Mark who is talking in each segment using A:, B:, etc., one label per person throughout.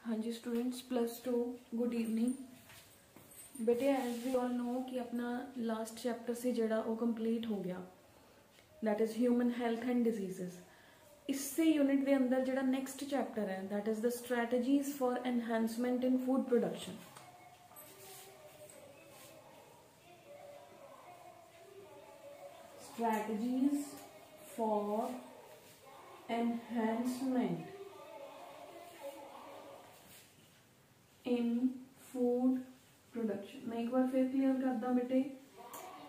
A: हाँ जी students, +2 good evening. बेटे as we all no कि अपना लास्ट चैप्टर से जड़ा वो कंप्लीट हो गया, that is human health and diseases. इससे यूनिट के अंदर जड़ा नेक्स्ट चैप्टर है that is the strategies for enhancement in food production. Strategies for enhancement in food production. मैं एक बार फिर क्लियर करदा बेटे,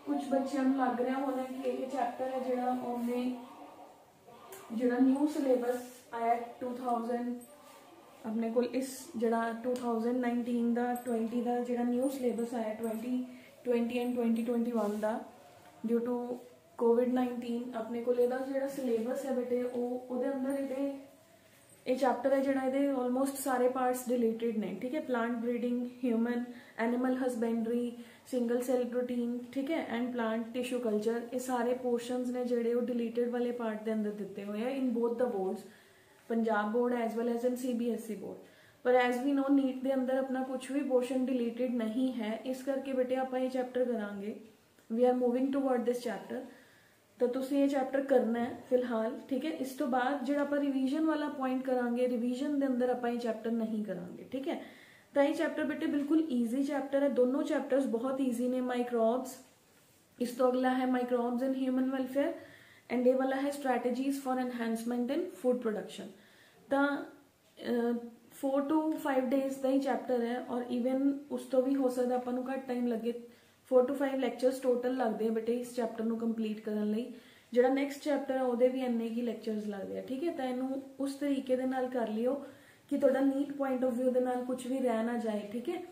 A: कुछ बच्चों को लग रहा होना कि यह चैप्टर है जिहड़ा उन्हें जिहड़ा न्यू सिलेबस आया 2000 अपने को इस जिहड़ा 2019 का 20 का जिहड़ा न्यू सिलेबस आया 2020 एंड 2021 का ड्यू टू कोविड-19 अपने को जिहड़ा सिलेबस है बेटे वो अंदर ये चैप्टर है जिहड़ा ये ऑलमोस्ट सारे पार्ट्स डिलीटेड ने। ठीक है, plant breeding, human animal husbandry, single cell protein, ठीक है, एंड प्लांट टिश्यू कल्चर, ये सारे पोर्शंस ने जिहड़े वो डिलीटेड वाले पार्ट के अंदर दिते हुए हैं in both the boards, Punjab board as well as in CBSE board. पर एज वी नो नीट के अंदर अपना कुछ भी पोर्शन डिलीटेड नहीं है, इस करके बेटे आप ये चैप्टर करांगे। We are moving toward this chapter, तो तुसी ये चैप्टर करना है फिलहाल। ठीक है, इस तो बाद जो आप रिवीजन वाला पॉइंट करांगे, रिवीजन के अंदर आप ये चैप्टर नहीं करांगे। ठीक है, तो ये चैप्टर बेटे बिल्कुल ईजी चैप्टर है, दोनों चैप्टर्स बहुत ईजी ने। माइक्रोब्स, इस तो अगला है microbes in human welfare, and ये वाला है strategies for enhancement in food production. तो 4 to 5 डेज का ही चैप्टर है, और ईवन उस तो भी हो सकता अपन घट टाइम लगे। 4 to 5 लैक्चरस टोटल लगते हैं बेटे इस चैप्टर को कंप्लीट करने लई। जिहड़ा नैक्सट चैप्टर है वो भी इन्ने ही लैक्चरस लगते हैं। ठीक है, तो इनू उस तरीके दे नाल कर लियो कि तुहाडा नीट पॉइंट ऑफ व्यू दे नाल कुछ भी रह ना जाए। ठीक है,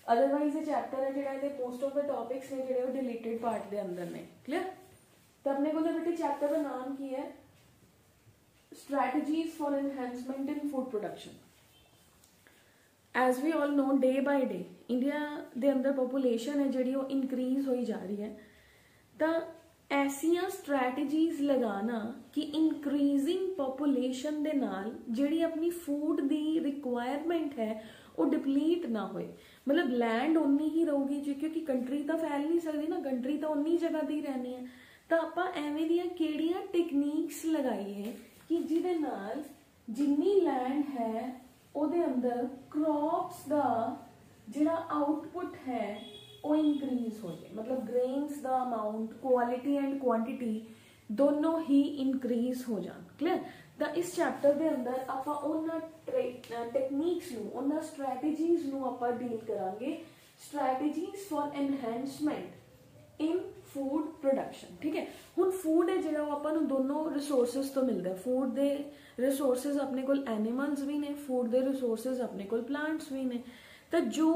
A: अदरवाइज ये चैप्टर है जिहड़ा इहदे मोस्ट ऑफ द टॉपिक्स ने जिहड़े वो डिलीटेड पार्ट दे अंदर ने। क्लियर, तो अपने को बेटे चैप्टर का नाम की है strategies for enhancement in food production. As we all know day by day India के अंदर पॉपूलेशन है जी इनक्रीज होई जा रही है, तो ऐसिया स्ट्रैटेजीज लगाना कि इंक्रीजिंग पॉपूलेशन दे नाल जिहड़ी अपनी फूड दी रिक्वायरमेंट है वो डिप्लीट ना होए। मतलब लैंड उन्नी ही रहूगी जी, क्योंकि कंट्री तो फैल नहीं सकती ना, कंट्री तो उन्नी जगह दी रहनी है। तो आप एवें दियां किहड़ियां टेक्नीक्स लगाइए कि जिहदे नाल जिन्नी लैंड है ਉਹਦੇ अंदर क्रॉप्स का जिहड़ा आउटपुट है वो इंक्रीज हो जाए। मतलब ग्रेन्स का अमाउंट, क्वालिटी एंड क्वांटिटी दोनों ही इंक्रीज हो जाए। क्लियर, तो इस चैप्टर के अंदर आप टेक्निक्स नूं, स्ट्रैटेजीज नूं आप डील करांगे। Strategies for enhancement in food production. ठीक है, हुण फूड है जिहड़ा आपां नूं दोनों रिसोर्सिस तो मिलदा है। फूड दे रिसोर्सिस अपने कोल एनिमल्स भी ने, फूड दे रिसोर्सिस अपने कोल प्लांट्स भी ने। तो जो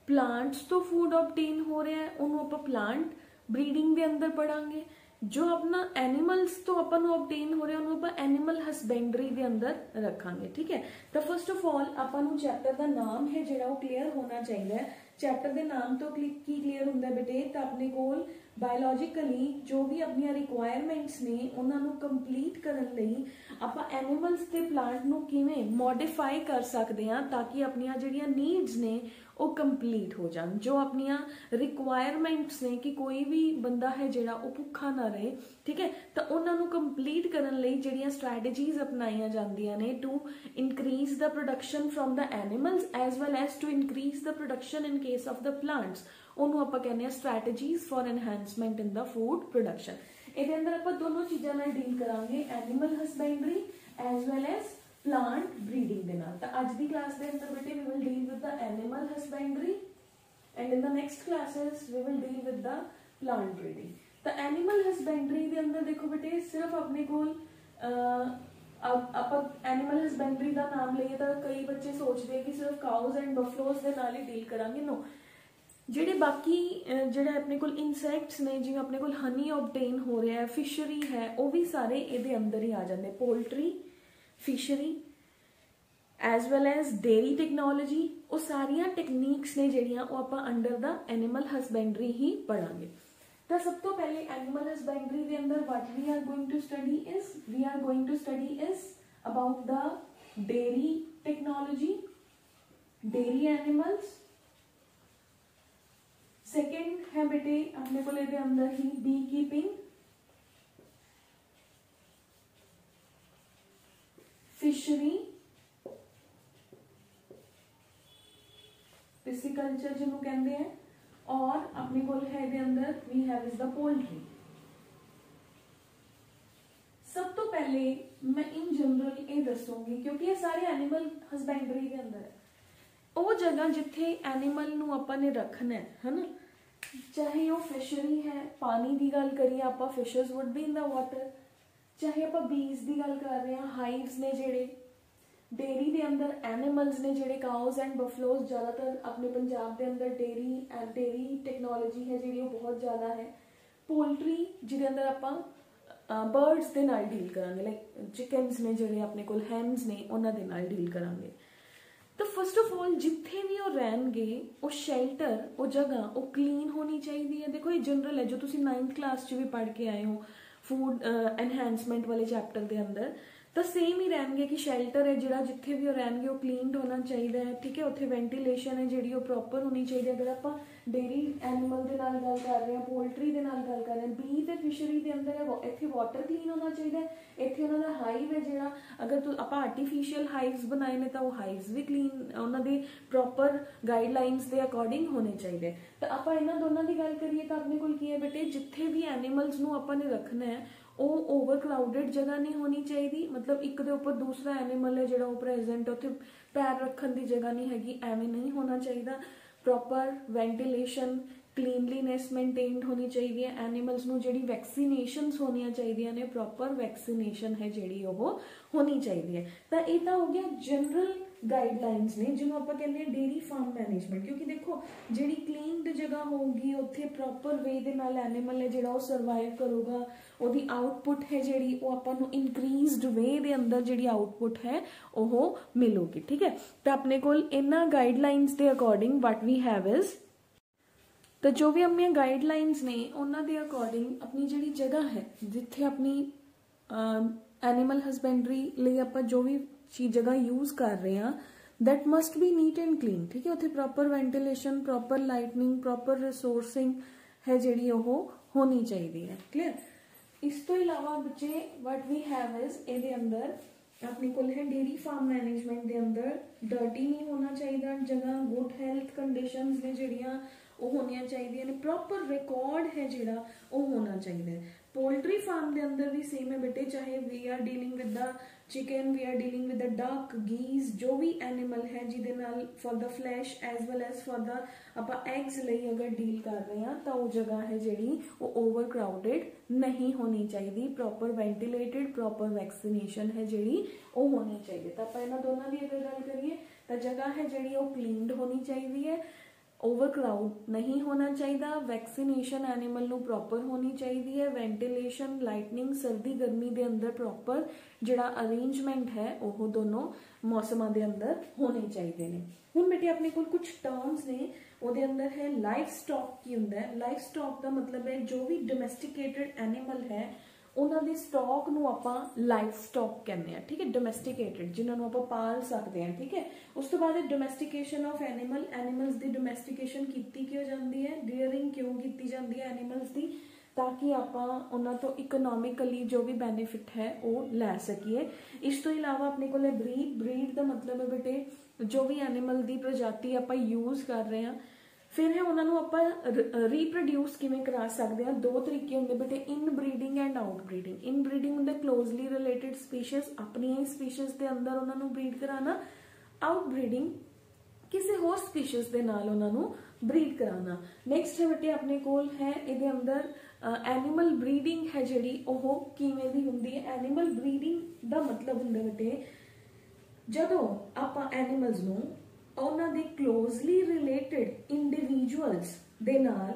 A: प्लांट्स तो फूड ऑब्टेन हो रहा है उन्होंने आप प्लांट ब्रीडिंग के अंदर पढ़ांगे। जो अपना एनिमल्स तो अपन ऑब्टेन हो रहा है उन्होंने आप एनिमल हसबेंडरी के अंदर रखांगे। ठीक है, तो first of all upon chapter का नाम है जिहड़ा वो क्लीयर होना चाहिए। चैप्टर के नाम तो की क्लीयर होंदा बेटे, तो अपने कोल बायोलॉजिकली जो भी अपनी रिक्वायरमेंट्स ने उन्होंने कंप्लीट करने लई आप एनिमल्स ते प्लांट नूं किवें मॉडिफाई कर सकते हैं ताकि अपनी जिहड़ियां नीड्स ने वो कंप्लीट हो जान। जो अपनी रिक्वायरमेंट्स ने कि कोई भी बंदा है जिहड़ा वो भुखा ना रहे। ठीक है, तो उन्होंने कंप्लीट करने लई जिहड़ियां स्ट्रैटेजीज अपनाईयां जांदियां ने to increase the production from the animals as well as to increase the production in case of the plants, उन्होंने आप कहने हैं strategies for enhancement in the food production. ਇਹਦੇ ਅੰਦਰ ਆਪਾਂ ਦੋਨੋਂ ਚੀਜ਼ਾਂ ਨਾਲ ਡੀਲ ਕਰਾਂਗੇ, animal husbandry as well as plant breeding ਦੇ ਨਾਲ। ਤਾਂ ਅੱਜ ਦੀ ਕਲਾਸ ਦੇ ਅੰਦਰ ਬੇਟੇ we will deal with the animal husbandry and in the next classes we will deal with the plant breeding. ਤਾਂ ਐਨੀਮਲ ਹਸਬੈਂਡਰੀ ਦੇ ਅੰਦਰ ਦੇਖੋ ਬੇਟੇ ਸਿਰਫ ਆਪਣੇ ਕੋਲ ਆਪਾਂ ਐਨੀਮਲ ਹਸਬੈਂਡਰੀ ਦਾ ਨਾਮ ਲਈਏ ਤਾਂ ਕਈ ਬੱਚੇ ਸੋਚਦੇ ਕਿ ਸਿਰਫ ਕਾਊਜ਼ ਐਂਡ ਬਫਲੋਜ਼ ਦੇ ਨਾਲ ਹੀ ਡੀਲ ਕਰਾਂਗੇ। नो, ਜਿਹੜੇ ਬਾਕੀ ਜਿਹੜੇ ਆਪਣੇ ਕੋਲ ਇਨਸੈਕਟਸ ਨੇ ਜਿਵੇਂ ਆਪਣੇ ਕੋਲ ਹਨੀ ऑब्टेन हो रहा है, फिशरी है, वो भी सारे ਇਹਦੇ अंदर ही आ जाते। Poultry, fishery as well as dairy technology, वो सारिया टेक्निक्स ने ਜਿਹੜੀਆਂ ਉਹ ਆਪਾਂ अंडर द एनिमल हसबेंडरी ही पढ़ांगे। तो सब तो पहले एनिमल हसबेंडरी के अंदर what we are going to study is about the dairy technology, dairy animals. Second है बेटे अपने को लेते अंदर ही बी कीपिंग, फिशरी, पिसिकल्चर जिन्हों कहते हैं, और अपने को है इहदे अंदर we have is the poultry. सब तो पहले मैं इन जनरल ये दसूंगी क्योंकि ये सारे एनिमल हसबेंडरी के अंदर है, वो जगह जिथे एनिमल नू आपां ने रखना है ना, चाहे वो फिशरी है, पानी की गल करिए आप, fishes would be in the water, चाहे आप बीज की गल कर रहे हैं, हाइव्स ने जेड़े, डेयरी के अंदर एनिमल्स ने जेड़े काउज एंड बफलोज, ज़्यादातर अपने पंजाब के अंदर डेयरी टेक्नोलॉजी है जी बहुत ज़्यादा है। पोल्ट्री जिहदे अंदर आप बर्ड्स के नाल डील करांगे, लाइक चिकन्स ने जेड़े अपने कोल, हैन्स ने उन्हां दे नाल डील करांगे। तो फर्स्ट ऑफ ऑल जिथे भी वो रहणगे वो शेल्टर, वो जगह वो क्लीन होनी चाहिए है। देखो ये जनरल है जो तुसीं 9th क्लास च भी पढ़ के आए हो फूड एनहांसमेंट वाले चैप्टर के अंदर, तो सेम ही रहणगे कि शेल्टर है जिहड़ा जिथे भी रहणगे वो क्लीनड होना चाहिए है, ठीक है। उत्थे वेंटिलेशन है जिहड़ी वो प्रॉपर होनी चाहिए। अगर आप डेयरी एनिमल के नाल गल कर रहे हैं, पोल्ट्री के नाल गल कर रहे हैं, बी ते फिशरी के अंदर है इत्थे वाटर क्लीन होना चाहिए, इत्थे उन्हां दा हाइव है जिहड़ा, अगर आप आर्टिफिशियल हाइव्स बनाए ने तो वो हाइव्स भी क्लीन उन्हां दी प्रॉपर गाइडलाइंस के अकॉर्डिंग होने चाहिए। तो आप इन्हां दोनों की गल करिए तो अपने कोल की है बेटे, जिथे भी एनिमल्स नूं आपां ने रखना है वो ओवर क्राउडेड जगह नहीं होनी चाहिए, मतलब एक दे उपर दूसरा एनिमल है जो वो प्रेजेंट, उत्थे पैर रखने की जगह नहीं हैगी, एवें नहीं होना चाहिए। प्रॉपर वेंटिलेशन, क्लीनलीनेस मेनटेन्ड होनी चाहिए। एनिमल्स नूं जिहड़ी वैक्सीनेशनस होनी चाहिए ने, प्रॉपर वैक्सीनेशन है जिहड़ी वो होनी चाहिए। तो ये तो हो गया जनरल गाइडलाइंस ने जिन्होंने आप कहते हैं डेयरी फार्म मैनेजमेंट, क्योंकि देखो जिहड़ी क्लीनड जगह होगी उत्थे प्रॉपर वे दे नाल एनिमल है जिहड़ा वो सर्वाइव करूगा, ਉਹਦੀ आउटपुट है जिहड़ी वो आपां नूं इनक्रीज्ड वे दे अंदर जिहड़ी आउटपुट है वो मिलूगी, ठीक है। तो अपने कोल इन्हां गाइडलाइंस दे according what we have is, तो जो भी अपनी गाइडलाइंस ने उन्हां दे अकॉर्डिंग अपनी जिहड़ी जगह है जिथे अपनी एनिमल हसबेंडरी लई आपां जो भी चीज जगह यूज कर रहे हैं that must be neat and clean, ठीक है। उत्थे proper ventilation, proper lightning, proper resourcing है जिहड़ी वो होनी चाहिए है, क्लियर। इस तो इलावा बच्चे वट वी हैव इज ये अंदर अपने को है डेयरी फार्म मैनेजमेंट के अंदर डर्टी नहीं होना चाहिए जगह, गुड हैल्थ कंडीशंस ने जिहड़ियां वो होनिया चाहिए ने, प्रॉपर रिकॉर्ड है जिहड़ा वो होना चाहिए। पोल्ट्री फार्म के अंदर भी सेम है बेटे, चाहे we are dealing with the chicken, we are dealing with the duck, geese, जो भी एनिमल है जिहदे नाल for the flesh as well as for the आपां एग्स लई अगर डील कर रहे हैं तो वो जगह है जिहड़ी वो ओवर क्राउडेड नहीं होनी चाहिए, प्रॉपर वेंटिलेटेड, प्रॉपर वैक्सीनेशन है जिहड़ी वो होनी चाहिए। तो आपां इन्हां दोनों की अगर गल करिए तो जगह है जिहड़ी वो क्लीनड होनी चाहिए है, ओवर क्राउड नहीं होना चाहिए, वैक्सीनेशन एनिमल नू प्रॉपर होनी चाहिए है, वेंटिलेशन, लाइटनिंग, सर्दी गर्मी के अंदर प्रॉपर जिहड़ा अरेंजमेंट है वो दोनों मौसमां के अंदर होने चाहिए ने। हुण बेटे अपने कोल कुछ टर्म्स ने, ਉਹਦੇ अंदर है लाइफ स्टॉक की हुंदा है। लाइफ स्टॉक का मतलब है जो भी डोमैस्टिकेटेड एनिमल है उन्होंने स्टॉक नूं आपां लाइफ स्टॉक कहने हैं, ठीक है। डोमैस्टिकेटेड जिन्होंने आपां पाल सकते हैं, ठीक है। उस तो बाद डोमैस्टिकेशन ऑफ एनिमल्स की डोमैस्टिकेशन की क्यों जाती है, रियरिंग क्यों की जाती है एनिमल्स की, ताकि आपां उन्हां तो इकोनॉमिकली जो भी बेनीफिट है वो लै सकीए। इस तो इलावा अपने को ब्रीड का मतलब है बेटे जो भी एनिमल की प्रजाति आपां यूज कर रहे हैं, फिर है उन्होंने आप रीप्रोड्यूस किवें करा सकते हैं। दो तरीके होंगे बेटे, इन breeding and out breeding. In breeding होंगे क्लोजली रिलेटेड स्पीशीज, अपनी ही स्पीशीज के अंदर उन्होंने ब्रीड कराना। आउट ब्रीडिंग किसी होर स्पीशीज के नाल उन्होंने ब्रीड कराना। नैक्सट है बेटे अपने कोल है ये अंदर एनिमल ब्रीडिंग है जिहड़ी ओह किवें दी हुंदी है। एनिमल ब्रीडिंग का मतलब हुंदा बेटे जदों आपां एनिमल्स नूं उन्हां दे क्लोजली रिलेटेड इंडिविजुअल्स दे नाल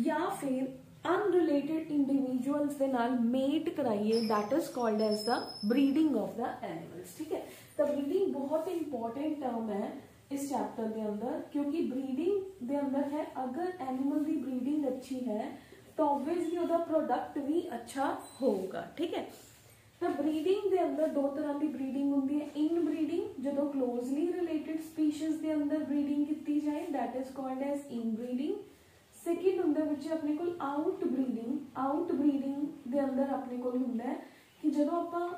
A: या फिर अनरिलेटेड इंडिविजुअल्स दे नाल मेट कराइए, that is called as the breeding of the animals, ठीक है। तो ब्रीडिंग बहुत इंपॉर्टेंट टर्म है इस चैप्टर के अंदर, क्योंकि ब्रीडिंग के अंदर है अगर एनिमल की ब्रीडिंग अच्छी है तो ऑब्वियसली उसका प्रोडक्ट भी अच्छा होगा, ठीक है। ਤਾਂ ਬਰੀਡਿੰਗ ਦੇ ਅੰਦਰ ਦੋ ਤਰ੍ਹਾਂ ਦੀ ਬਰੀਡਿੰਗ ਹੁੰਦੀ ਹੈ। ਇਨ ਬਰੀਡਿੰਗ ਜਦੋਂ ਕਲੋਜ਼ਲੀ ਰਿਲੇਟਡ ਸਪੀਸ਼ੀਜ਼ ਦੇ ਅੰਦਰ ਬਰੀਡਿੰਗ ਕੀਤੀ ਜਾਏ, that is called as in breeding. Second ਹੁੰਦਾ ਵਿੱਚ ਆਪਣੇ ਕੋਲ ਆਊਟ ਬਰੀਡਿੰਗ। ਆਊਟ ਬਰੀਡਿੰਗ ਦੇ ਅੰਦਰ ਆਪਣੇ ਕੋਲ ਹੁੰਦਾ ਹੈ ਕਿ ਜਦੋਂ ਆਪਾਂ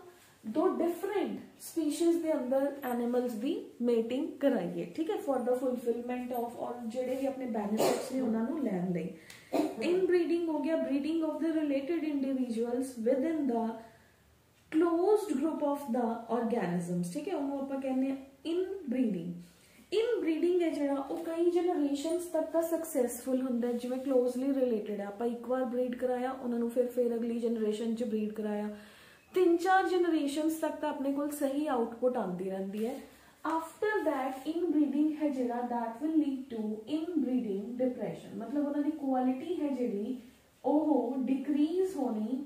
A: ਦੋ ਡਿਫਰੈਂਟ ਸਪੀਸ਼ੀਜ਼ ਦੇ ਅੰਦਰ ਐਨੀਮਲਸ ਦੀ ਮੇਟਿੰਗ ਕਰਾਈਏ, ਠੀਕ ਹੈ, ਫॉर द ਫੁਲਫਿਲਮੈਂਟ ਆਫ ਔਰ ਜਿਹੜੇ ਵੀ ਆਪਣੇ ਬੈਨੀਫਿਟਸ ਨੇ ਉਹਨਾਂ ਨੂੰ ਲੈਣ ਲਈ। ਇਨ ਬਰੀਡਿੰਗ ਹੋ ਗਿਆ breeding of the related individuals within the closed group of the organisms, ਠੀਕ ਹੈ, ਉਹਨੂੰ ਆਪਾਂ ਕਹਿੰਦੇ ਆ ਇਨ ਬਰੀਡਿੰਗ। ਇਨ ਬਰੀਡਿੰਗ ਹੈ ਜਿਹੜਾ ਉਹ ਕਈ ਜਨਰੇਸ਼ਨਸ ਤੱਕ ਦਾ ਸਕਸੈਸਫੁਲ ਹੁੰਦਾ ਹੈ। ਜਿਵੇਂ ਕਲੋਜ਼ਲੀ ਰਿਲੇਟਡ ਹੈ, ਆਪਾਂ ਇੱਕ ਵਾਰ ਬਰੀਡ ਕਰਾਇਆ ਉਹਨਾਂ ਨੂੰ, ਫਿਰ ਅਗਲੀ ਜਨਰੇਸ਼ਨ 'ਚ ਬਰੀਡ ਕਰਾਇਆ, 3-4 ਜਨਰੇਸ਼ਨਸ ਤੱਕ ਤਾਂ ਆਪਣੇ ਕੋਲ ਸਹੀ ਆਊਟਪੁੱਟ ਆਉਂਦੀ ਰਹਿੰਦੀ ਹੈ। ਆਫਟਰ ਦੈਟ ਇਨ ਬਰੀਡਿੰਗ ਹੈ ਜਿਹੜਾ that will lead to inbreeding depression, ਮਤਲਬ ਉਹਨਾਂ ਦੀ ਕੁਆਲਿਟੀ ਹੈ ਜਿਹੜੀ ਉਹ ਡਿਕਰੀਜ਼ ਹੋਣੀ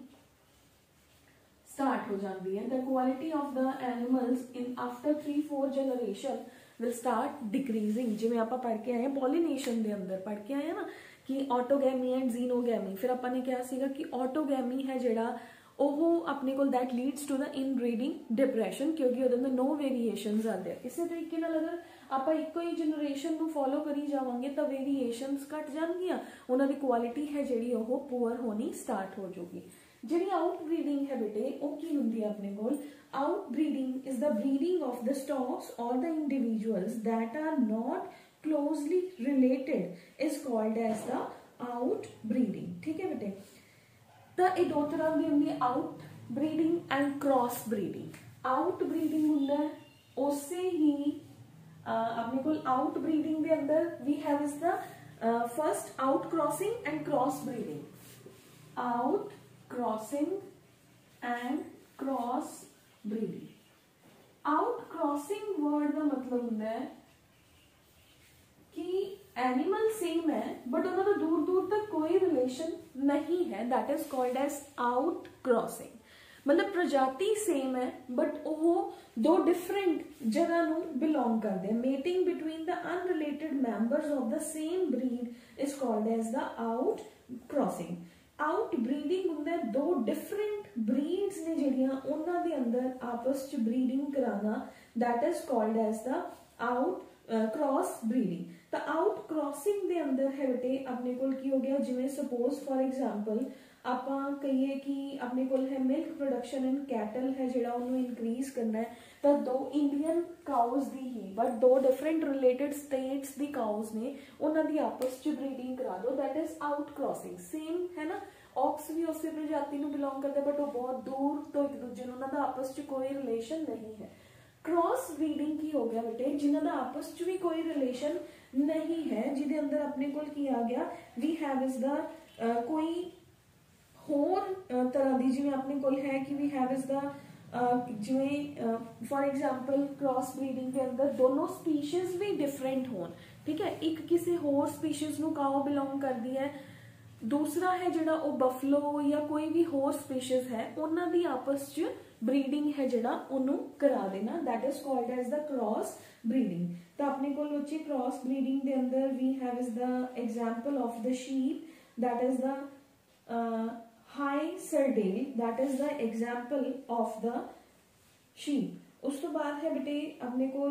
A: start हो जाती है। The quality of the animals in after 3-4 generation will start decreasing। जिवें आपां पढ़ के आए हैं पॉलिनेशन दे अंदर पढ़ के आए हैं ना कि ऑटोगैमी एंड जीनोगैमी, फिर आपां ने कहा सीगा कि ऑटोगैमी है जिहड़ा ਉਹ ਆਪਣੇ ਕੋਲ that leads to the inbreeding depression, क्योंकि ਉਹਦੇ ਅੰਦਰ नो वेरिएशंस आते हैं। इसे तरीके ਨਾਲ अगर ਆਪਾਂ ਇੱਕੋ ਹੀ ਜਨਰੇਸ਼ਨ ਨੂੰ ਫੋਲੋ ਕਰੀ ਜਾਵਾਂਗੇ ਤਾਂ ਵੇਰੀਏਸ਼ਨਸ ਘਟ ਜਾਣਗੀਆਂ, ਉਹਨਾਂ ਦੀ ਕੁਆਲਿਟੀ ਹੈ ਜਿਹੜੀ ਉਹ ਪੂਅਰ ਹੋਣੀ ਸਟਾਰਟ ਹੋ ਜਾਊਗੀ। ਜਿਹੜੀ ਆਊਟ ਬਰੀਡਿੰਗ ਹੈ ਬੇਟੇ ਉਹ ਕੀ ਹੁੰਦੀ ਹੈ ਆਪਣੇ ਕੋਲ? Outbreeding is the breeding of the stocks or the individuals that are not closely related is called as the outbreeding, ठीक है बेटे। तो ये दो तरह की होंगी, outbreeding and crossbreeding. Outbreeding होंगे उसे ही अपने को आउट ब्रीडिंग के अंदर we have is the first outcrossing and crossbreeding. Outcrossing and crossbreeding. Outcrossing word का मतलब होता है कि एनिमल सेम है बट उन्होंने दूर दूर तक कोई रिलेशन नहीं है, that is called as outcrossing. मतलब प्रजाति सेम है बट वो दो डिफरेंट जगह नू बिलोंग करते हैं। Mating between the unrelated members of the same breed is called as the outcrossing. Outbreeding होंगे दो डिफरेंट ब्रीड्स ने जिहड़ियां उन्हां दे अंदर आपस च ब्रीडिंग कराना, that is called as the outcross breeding. तो आउट क्रॉसिंग दे अंदर है बेटे अपने कोल की हो गया, जिवें सपोज फॉर एग्जांपल आपां कहिए कि अपने कोल है मिल्क प्रोडक्शन इन कैटल है जिहड़ा उन्होंने इंक्रीज करना है, तो दो इंडियन काउज दी ही बट दो डिफरेंट रिलेटेड स्टेट्स दी काउज ने उन्हां दी आपस च ब्रीडिंग करा दो, that is outcrossing. Same है ना, ऑक्स भी उस प्रजाति नूं बिलोंग करता बट वो बहुत दूर तो एक दूजे नूं उन्हां दा आपस च कोई रिलेशन नहीं है। क्रॉस ब्रीडिंग की हो गया बेटे जिन्हां दा आपस च भी कोई रिलेशन नहीं है, जिहदे अंदर अपने कोल की आ गया वी हैव इज द कोई होर तरह दी, जिवें अपने कोल है कि वी हैव इज द जिवें फॉर एग्जांपल क्रॉस ब्रीडिंग के अंदर दोनों स्पीशीज भी डिफरेंट होन, ठीक है, एक किसी होर स्पीशीज नूं काओ बिलोंग करदी है, दूसरा है जिहड़ा वो बफलो या कोई भी होर स्पीशीज है उन्हां दी आपस च ब्रीडिंग है जिहड़ा उन्हों करा देना, that is called as the cross breeding. तो अपने को बच्चे क्रॉस ब्रीडिंग के अंदर we have is the example of the sheep, that is the Hissardale, that is the example of the sheep. उस तो बाद है बेटे अपने को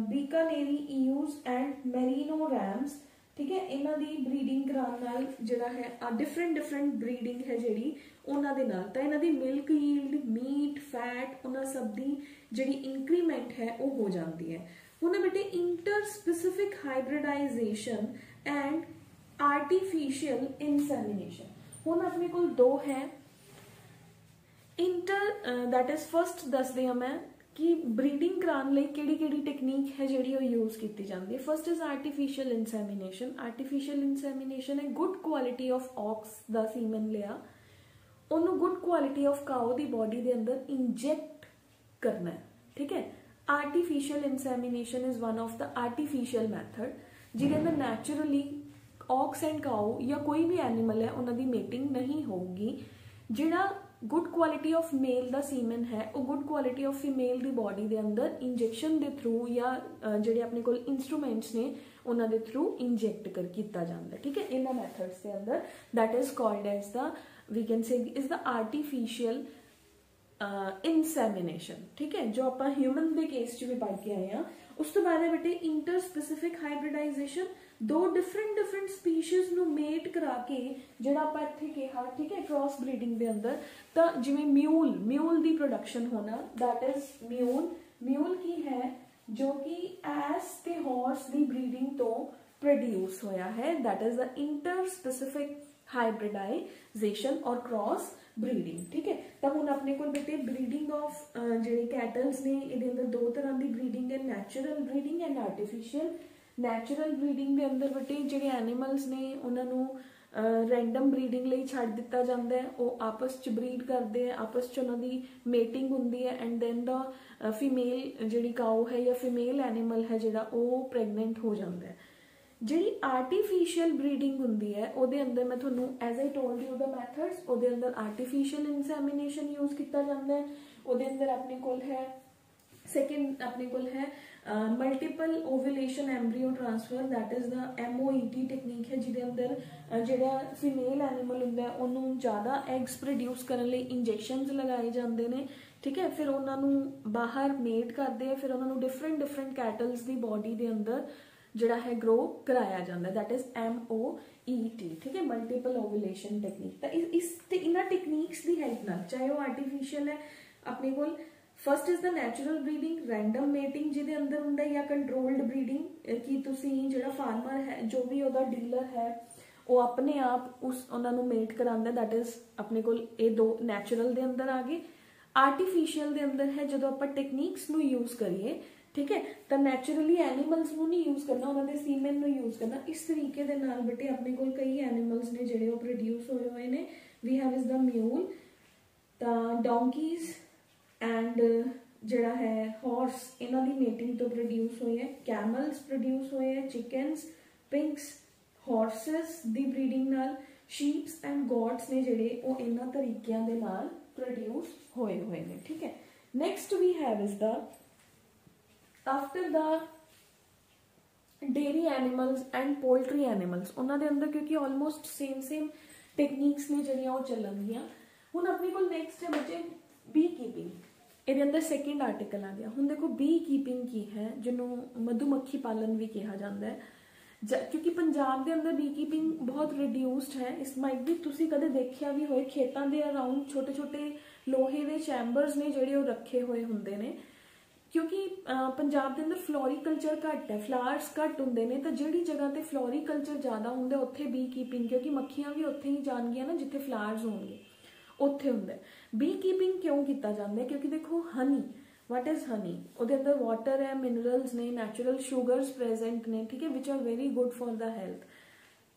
A: Bikaneri ewes and merino rams, ठीक है, इन्हां दी ब्रीडिंग कराउण नाल जिहड़ा है डिफरेंट ब्रीडिंग है जिहड़ी उन्हां दे नाल तां इन्हां दी मिल्क यील्ड, मीट, फैट उन्हां सब दी जिहड़ी इंक्रीमेंट है वो हो जाती है। हुण बेटे inter specific hybridization and artificial insemination, हुण अपने कोल दो है। इंटर दैट इज फर्स्ट दस दिया मैं कि ब्रीडिंग कराने लई किहड़ी टेक्नीक है जिहड़ी वो यूज की जाती है। First is artificial इंसैमिनेशन। आर्टिफिशियल इंसैमिनेशन है गुड क्वालिटी ऑफ ऑक्स दा सीमन लिया, उन्होंने good quality of cow the body दे अंदर इंजैक्ट करना है, ठीक है। Artificial इंसैमिनेशन is one of the artificial method जिहदे अंदर नैचुरली ऑक्स एंड काओ या कोई भी एनिमल है उन्होंने मेटिंग नहीं होगी। जिहड़ा गुड क्वालिटी ऑफ मेल दा सीमन है वो गुड क्वालिटी ऑफ फीमेल दी बॉडी दे अंदर इंजैक्शन दे थ्रू या जिहड़े अपने कोल इंस्ट्रूमेंट्स ने उन्हां दे थ्रू इंजैक्ट कर कीता जांदा, ठीक है। इन्हां मैथड्स दे अंदर that is called as the we can say is the artificial insemination, ठीक है, जो आप ह्यूमन के केस च भी पढ़ के आए हैं। उस तो बाद है बेटे इंटर स्पैसिफिक हाइब्रिडाइजेशन, दो डिफरेंट स्पीशीज ਨੂੰ ਮੇਟ ਕਰਾ ਕੇ ਜਿਹੜਾ ਆਪਾਂ ਇੱਥੇ ਕਿਹਾ, ਠੀਕ ਹੈ, ਕ੍ਰਾਸ ਬਰੀਡਿੰਗ ਦੇ ਅੰਦਰ, ਤਾਂ ਜਿਵੇਂ ਮਿਊਲ ਦੀ ਪ੍ਰੋਡਕਸ਼ਨ ਹੋਣਾ, दैट इज ਮਿਊਲ ਕੀ ਹੈ, ਜੋ ਕਿ ਐਸ ਤੇ ਹਾਰਸ ਦੀ ਬਰੀਡਿੰਗ ਤੋਂ ਪ੍ਰੋਡਿਊਸ ਹੋਇਆ ਹੈ, that is the interspecific hybridisation और क्रॉस ब्रीडिंग, ठीक है। तो हुण अपने को बेटे ब्रीडिंग ऑफ जिहड़े कैटल्स ने इहदे अंदर दो तरह की ब्रीडिंग है, natural breeding and artificial. Natural breeding के अंदर बेटे जिहड़े एनिमल्स ने उन्होंने रैंडम ब्रीडिंग लई छड्ड दिता जांदा है, वो आपस च ब्रीड करते हैं, आपस च उन्हां दी मेटिंग हुंदी है एंड दैन द फीमेल जिहड़ी काऊ है या फीमेल एनिमल है जिहड़ा वो प्रेगनेंट हो जाता है। जिहड़ी आर्टिफिशियल ब्रीडिंग हुंदी है उहदे अंदर मैं तुहानूं as I told you the methods, उहदे अंदर आर्टिफिशियल इंसैमिनेशन यूज किया जाता है, उहदे अंदर अपने कोल है सेकेंड अपने कोल है multiple ovulation embryo transfer, that is the MOET technique है, जिहदे अंदर जिहड़ा फीमेल एनिमल हुंदा है उन्होंने ज़्यादा एग्स प्रोड्यूस करने लई इंजैक्शनस लगाए जाते हैं, ठीक है। फिर उन्होंने बाहर मेट करते हैं, फिर उन्होंने डिफरेंट कैटल्स की बॉडी के अंदर जिहड़ा है ग्रो कराया जाता है, दैट इज MOET, ठीक है, मल्टीपल ओवुलेशन टेक्नीक। तो इस इन्हां टेक्नीक्स की हेल्प नाल, चाहे वो आर्टिफिशियल है अपने कोल, first is the natural breeding, random mating जिहदे अंदर हुंदा है, या कंट्रोल्ड ब्रीडिंग कि तुसीं जिहड़ा फार्मर है जो भी उहदा डीलर है वो अपने आप उस उन्हां नूं मेट करांदा, दैट इज अपने कोल ये दो नैचुरल दे अंदर आ गए। आर्टिफिशियल दे अंदर है जदों आपां टेक्नीक्स नूं यूज करिए, ठीक है, तो नैचुरली एनिमल्स नूं नहीं यूज करना, उन्होंने सीमेन नूं यूज करना। इस तरीके दे नाल बेटे अपने कोल कई एनिमल्स ने जिहड़े वो प्रोड्यूस होए हुए ने। We have is the mule, the donkeys and जिहड़ा है हॉर्स, इन्हां दी मेटिंग तो प्रोड्यूस हुए हैं, कैमल्स प्रोड्यूस हुए हैं, चिकन्स, पिग्स, हॉर्सेस दी ब्रीडिंग नाल, शीप्स एंड गॉड्स ने जिहड़े वो इन्हां तरीकिਆਂ दे नाल प्रोड्यूस होए हुए ने, ठीक है। Next we have is the after the dairy animals and poultry animals, उन्होंने अंदर क्योंकि ऑलमोस्ट सेम टेक्नीक्स ने जड़ियाँ वो चलनगियां। हुण अपने को नेक्स्ट है बच्चे बी कीपिंग, ये अंदर सेकेंड आर्टिकल आ गया। हुण देखो बी कीपिंग की है, जिन्होंने मधुमक्खी पालन भी कहा जाता है, क्योंकि पंजाब के अंदर बी कीपिंग बहुत रिड्यूस्ड है। इस माइट भी तुसी कदे देखिया भी होए, खेतों के अराउंड छोटे छोटे लोहे के चैंबर्स ने जिहड़े वो रखे हुए हुंदे ने, क्योंकि पंजाब के अंदर फ्लोरीकल्चर घट है, फ्लावर्स घट होंगे ने, तो जिहड़ी जगह ते फ्लोरीकल्चर ज़्यादा होंगे उत्थे बी कीपिंग, क्योंकि मक्खियां भी उत्थे ही जाणगियां ना जिथे फ्लावर्स होंगे, उत्थे हुंदा है। बी कीपिंग क्यों किया जाता है, क्योंकि देखो हनी, वट इज़ हनी, उहदे अंदर वाटर है, मिनरल्स ने, नैचुरल शुगर्स प्रेजेंट ने, ठीक है, which are very good for the health.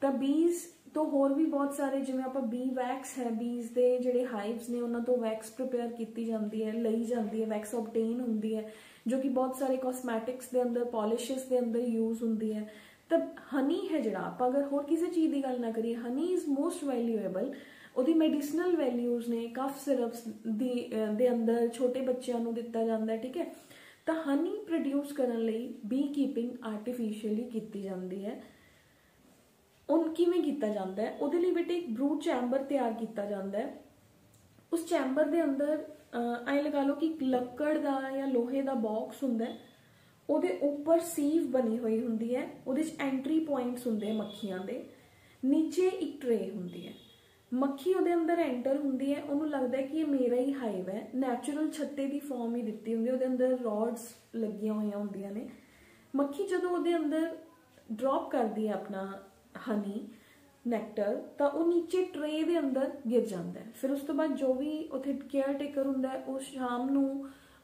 A: तो बीज तो होर भी बहुत सारे जिवें आपां बी वैक्स है, बीज के जिहड़े हाइव्स ने उन्हां तो वैक्स प्रिपेयर की जाती है, लई जाती है, वैक्स ऑबटेन होंदी है, जो कि बहुत सारे कॉस्मैटिक्स के अंदर, पॉलिशिस के अंदर यूज होंदी है। तो हनी है जिहड़ा, आपां अगर होर किसी चीज़ की गल ना करिए, हनी इज़ मोस्ट वैल्यूएबल, ਉਹਦੀ ਮੈਡੀਸਨਲ ਵੈਲਿਊਜ਼ ਨੇ, ਕਫ ਸਿਰਪਸ ਦੇ ਅੰਦਰ ਛੋਟੇ ਬੱਚਿਆਂ ਨੂੰ ਦਿੱਤਾ ਜਾਂਦਾ ਹੈ, ਠੀਕ ਹੈ। ਤਾਂ ਹਨੀ ਪ੍ਰੋਡਿਊਸ ਕਰਨ ਲਈ ਬੀ ਕੀਪਿੰਗ ਆਰਟੀਫੀਸ਼ੀਅਲੀ ਕੀਤੀ ਜਾਂਦੀ ਹੈ। ਉਹ ਕਿਵੇਂ ਕੀਤਾ ਜਾਂਦਾ ਹੈ, ਉਹਦੇ ਲਈ ਬੇਟੇ ਇੱਕ ਬਰੂਡ ਚੈਂਬਰ ਤਿਆਰ ਕੀਤਾ ਜਾਂਦਾ ਹੈ। ਉਸ ਚੈਂਬਰ ਦੇ ਅੰਦਰ ਐਂ ਲਗਾ ਲਓ ਕਿ ਇੱਕ ਲੱਕੜ ਦਾ ਜਾਂ ਲੋਹੇ ਦਾ ਬਾਕਸ ਹੁੰਦਾ ਹੈ, ਉਹਦੇ ਉੱਪਰ ਸੀਵ ਬਣੀ ਹੋਈ ਹੁੰਦੀ ਹੈ, ਉਹਦੇ 'ਚ ਐਂਟਰੀ ਪੁਆਇੰਟਸ ਹੁੰਦੇ ਮੱਖੀਆਂ ਦੇ, ਨੀਚੇ ਇੱਕ ਟਰੇ ਹੁੰਦੀ ਹੈ। मक्खी ਉਹਦੇ अंदर एंटर ਹੁੰਦੀ है, ਉਹਨੂੰ लगता है कि ये मेरा ही हाइव है, नैचुरल छत्ते की फॉर्म ही दिती ਹੁੰਦੀ, ਉਹਦੇ अंदर रॉड्स लगियां ਹੋਈਆਂ ਹੁੰਦੀਆਂ ਨੇ। मक्खी ਜਦੋਂ ਉਹਦੇ अंदर ड्रॉप करती है अपना हनी नैक्टर, तो वो नीचे ट्रे के अंदर गिर जाता है। फिर उस तो बाद जो भी उत्थे केयर टेकर होंदा है, वो शाम नूं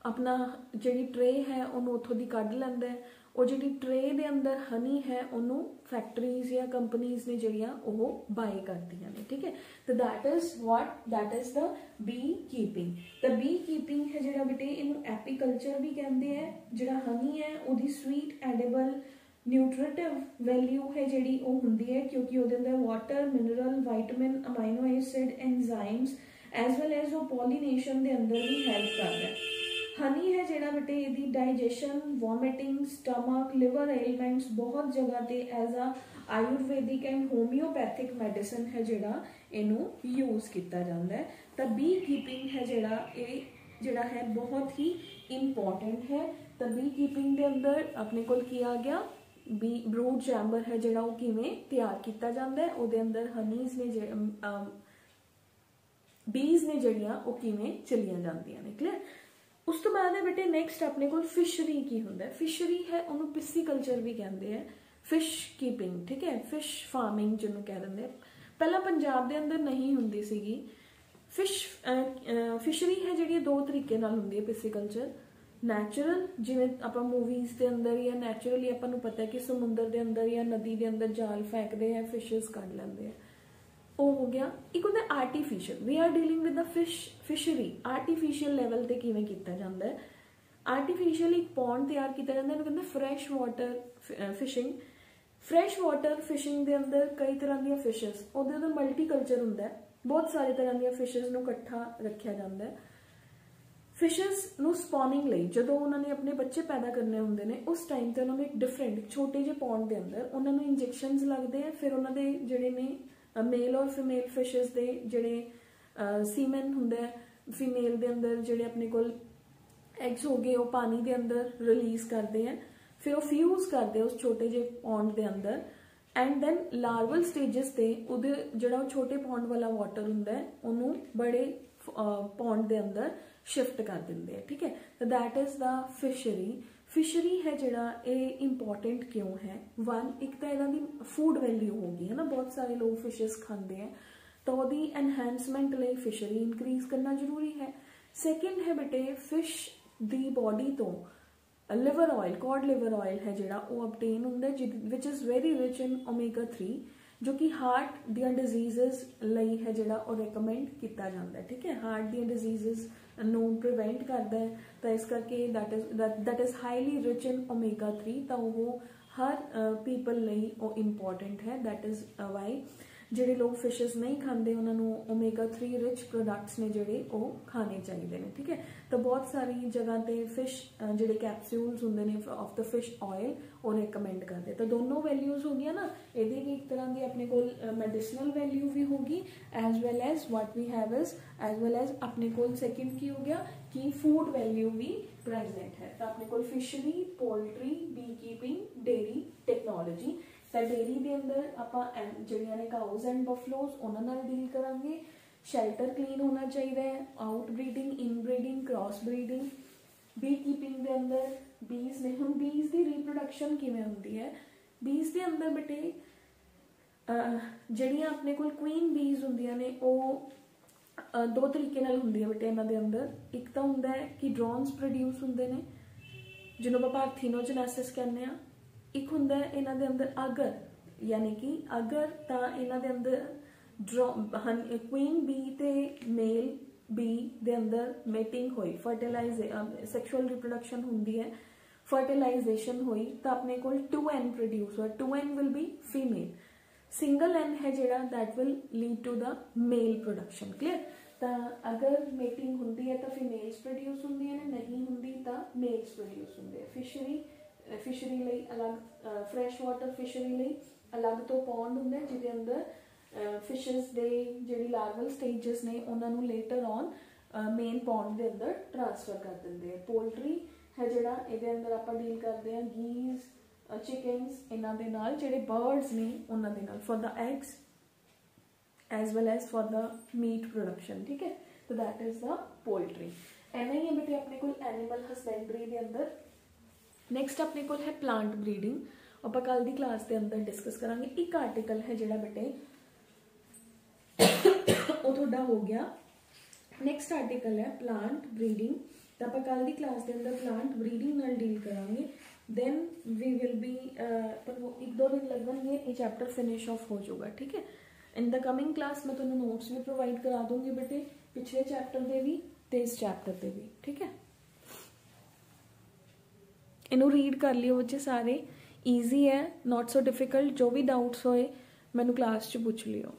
A: अपना जिहड़ी ट्रे है उन्होंने उतों दी कढ लैंदा है। और जिहड़ी ट्रे के अंदर हनी है उन्होंने फैक्टरीज या कंपनीज ने जिहड़ियां वो बाय करदियां ने, ठीक है। तो that is what, that is the bee keeping. तो बी कीपिंग है जिहड़ा बेटे इनू एपीकल्चर भी कहते हैं। जिहड़ा हनी है उहदी स्वीट एडेबल न्यूट्रिटिव वैल्यू है जिहड़ी वो हुंदी है, क्योंकि उहदे अंदर water, mineral, vitamin, amino acid, enzymes as well as वो पॉलीनेशन के अंदर भी हेल्प करता है। हनी है जिहड़ा बेटे इहदी digestion, vomiting, stomach, liver elements बहुत जगह पे as a Ayurvedic and homeopathic medicine है जिहड़ा इनू यूज किया जाता है। तो बी कीपिंग है जिहड़ा ये जिहड़ा है बहुत ही इंपॉर्टेंट है। तो बी कीपिंग के अंदर अपने कोल की आ गया, बी ब्रूड चैंबर है जिहड़ा वो किवें तैयार किया जाता है, उहदे अंदर हनीज ने बीज ने जिहड़ियां वो किवें चलियां जांदियां ने। क्लियर। उस तो बाद है बेटे नैक्सट अपने कोल फिशरी की हुंदा है। फिशरी है उन्होंने पिस्सीकल्चर भी कहते हैं, फिश कीपिंग, ठीक है, फिश फार्मिंग जिन्होंने कह देंगे। पहला पंजाब के अंदर नहीं हुंदी सीगी फिशरी है जी दो तरीके नाल हुंदी है पिस्सीकल्चर। नैचुरल जिवें आपां मूवीज़ के अंदर या नैचुरली आपां नूं पता है कि समुंदर के अंदर या नदी के अंदर जाल फेंकते हैं, फिशेस कढ लैंदे हैं, वो हो गया। एक होंदा artificial, we are dealing with the fishery artificial level ते किवें कीता जांदा है। आर्टिफिशियल एक पॉन्ड तैयार किया जाता है, कहते fresh water fishing. Fresh water fishing के अंदर कई तरह दी फिशेस, उहदे अंदर मल्टी कल्चर हुंदा है, बहुत सारे तरह दी फिशेस नूं इकट्ठा रखा जाता है। फिशेस नूं स्पॉनिंग लई जदों उन्होंने अपने बच्चे पैदा करने होंदे ने, उस टाइम ते उन्होंने एक डिफरेंट छोटे जे पॉन्ड के अंदर उन्होंने इंजैक्शनस लगते हैं, फिर उन्होंने जिहड़े ने मेल और फीमेल फिशेस के जिहड़े सीमन हुंदा है, फीमेल के अंदर जिहड़े अपने कोल एग्स हो गए वो पानी के अंदर रिलीज करते हैं, फिर वो फ्यूज करते हैं उस छोटे जे पॉन्ड के अंदर, एंड दैन लार्वल स्टेजिस ते उहदे जिहड़ा छोटे पॉन्ड वाला वाटर हुंदा है उन्हों बड़े पॉन्ड के अंदर शिफ्ट कर देंगे हैं। ठीक है, तो that is the fishery. Fishery है जिहड़ा ये इंपॉर्टेंट क्यों है? वन, एक तो इन्हां दी फूड वैल्यू होगी है ना, बहुत सारे लोग फिशेस खाते हैं, तो वही एनहेंसमेंट लई फिशरी इंक्रीज करना जरूरी है। सैकेंड है बेटे फिश दी बॉडी तो liver oil, cod liver oil है जिहड़ा वो ऑबटेन हुंदा है, which is very rich in omega 3, जो कि हार्ट दियां डिजीज़ लई है जिहड़ा वो रिकमेंड किया जाता है। ठीक है, हार्ट दियां डिजीज़ नूं प्रिवेंट करता है, तो इस करके that is highly rich in omega 3, तो वो हर पीपल लई वो इंपॉर्टेंट है। दैट इज़ वाई जिहड़े लोग फिशेस नहीं खाते उन्होंने ओमेगा 3 रिच प्रोडक्ट्स ने जिहड़े वो खाने चाहिए ने। ठीक है, तो बहुत सारी जगह पे फिश जिहड़े कैप्सूल्स होंदे ने ऑफ द फिश ऑयल वो रिकमेंड करते, तो दोनों वैल्यूज हो गया ना, ये एक तरह की अपने को मेडिसिनल वैल्यू भी होगी as well as what we have is as well as अपने को सेकंड की हो गया कि फूड वैल्यू भी प्रेजेंट है। तो अपने को fishery, poultry, bee keeping, dairy technology, तो डेयरी के अंदर आपां जिहड़ियां ने काउज एंड बफलोज उन्हां नाल डील करांगे। शैल्टर क्लीन होना चाहिए, outbreeding, inbreeding, cross breeding. Bee keeping के अंदर बीज ने, हुण बीज की रिप्रोडक्शन किवें हुंदी है? बीज के अंदर बेटे जिहड़ियां अपने कोल क्वीन बीज हुंदियां ने वो दो तरीके नाल हुंदी है बेटे इन्हां दे अंदर। एक तो हुंदा है कि ड्रोन्स प्रोड्यूस हुंदे ने जिन्हों आपां पार्थिनोजेनेसिस कहने आ। एक हुंदा है इन्हां दे अंदर अगर, यानी कि अगर तां इन्हां दे अंदर क्वीन बी ते मेल बी दे अंदर मेटिंग हुई, सैक्शुअल रिप्रोडक्शन हुंदी है, फर्टिलाइजेशन हुई, तो अपने को 2N प्रोड्यूस हुआ, 2N will be female. Single N है जिहड़ा that will lead to the male production. Clear? तो अगर मेटिंग हुंदी है तो फीमेल्स प्रोड्यूस हुंदी है, नहीं हुंदी तो मेल्स प्रोड्यूस हुंदे। फिशरी लई अलग, फ्रैश वाटर फिशरी लई अलग तो पॉन्ड हुंदा है जिहदे अंदर फिशेस दे जिहड़ी लार्वल स्टेजेस ने उन्हां नूं लेटर ऑन मेन पॉन्ड दे अंदर ट्रांसफर कर दिंदे हैं। पोल्ट्री है जिहड़ा इहदे अंदर आपां डील करदे हां गीज, चिकन्स, इन्हां दे नाल जिहड़े बर्ड्स ने उन्हां दे नाल for the eggs as well as for the meat production. ठीक है, तो दैट इज द पोल्ट्री। इन्ना ही है बेटे अपने को एनिमल हसबेंडरी के अंदर। नैक्सट अपने को है प्लांट ब्रीडिंग, आपां कल दी क्लास के अंदर डिस्कस करांगे। एक आर्टिकल है जिहड़ा बेटे वो तुहाडा हो गया। नैक्सट आर्टिकल है प्लांट ब्रीडिंग, तो आपां कल दी क्लास के अंदर प्लांट ब्रीडिंग नाल डील करांगे। देन वी विल बी एक दो दिन लगेंगे, ये चैप्टर फिनिश ऑफ हो जाऊगा। ठीक है, इन द कमिंग क्लास मैं तुहानूं नोट्स भी प्रोवाइड करा दूंगी बेटे, पिछले चैप्टर के भी ते इस चैप्टर के भी। ठीक है, इनू रीड कर लियो बच्चे सारे, ईजी है, नॉट सो डिफिकल्ट। जो भी डाउट्स होए मैनू क्लास च पूछ लियो।